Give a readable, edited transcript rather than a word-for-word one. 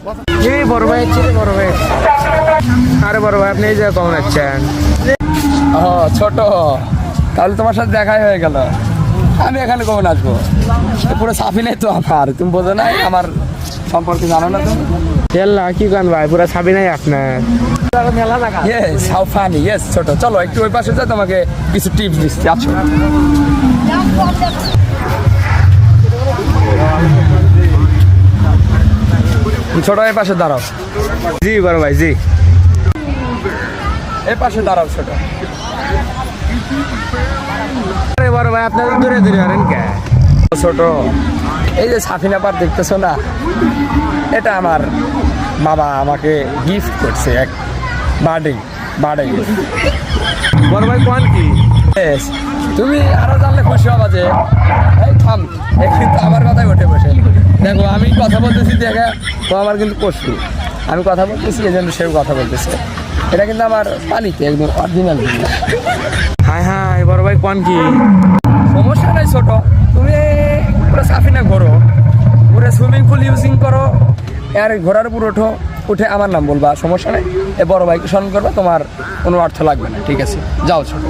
এই বড় ভাই হচ্ছে রে, বড় ভাই। আরে বড় ভাই আপনি এই যে কেমন আছেন? ও ছোট, তাহলে তোমার সাথে দেখাই হয়ে গেল। আমি এখানে কখন আসবো? পুরো সাফি নেই তো আমার, তুমি বোঝো না আমার সম্পর্কে জানো না তুমি? এল্লা কি গান ভাই, পুরা ছাবি নাই আপনার। Yes, how funny. ইয়েস ছোট, চলো একটু ওই পাশে যাই, তোমাকে কিছু টিপস দিচ্ছি। আচ্ছা ছোট, এই পাশে দাঁড়াও। জি বড় ভাই জি। এই পাশে দাঁড়াও ছোট। আরে বড় ভাই আপনার দূরে দূরে আরেন কে? ছোট, এই যে সাফিনা পার দেখতেছো না, এটা আমার বাবা আমাকে গিফট করছে, এক বার্থডে বড় ভাই কোন কি? Yes, তুমি আরো জানলে খুশি হবা যে এই থাম, এ কিন্তু আমার কথাই উঠে বসে। দেখো আমি কথা বলতেছি, দেখে তো আমার কিন্তু কষ্ট, আমি কথা বলতেছি এই জন্য সেও কথা বলতেছে। এটা কিন্তু আমার পানিতে একদম অরিজিনাল। হাই হাই বড় ভাই কোন কি? সমস্যা নাই ছোট, তুমি পুরো সাফিনা ঘোরো, পুরো সুইমিং পুল ইউজিং করো, আর ঘোরার উপর উঠে আমার নাম বলবা, সমস্যা নেই। এ বড় ভাইকে স্মরণ করবা, তোমার কোনো অর্থ লাগবে না, ঠিক আছে? যাও ছোট।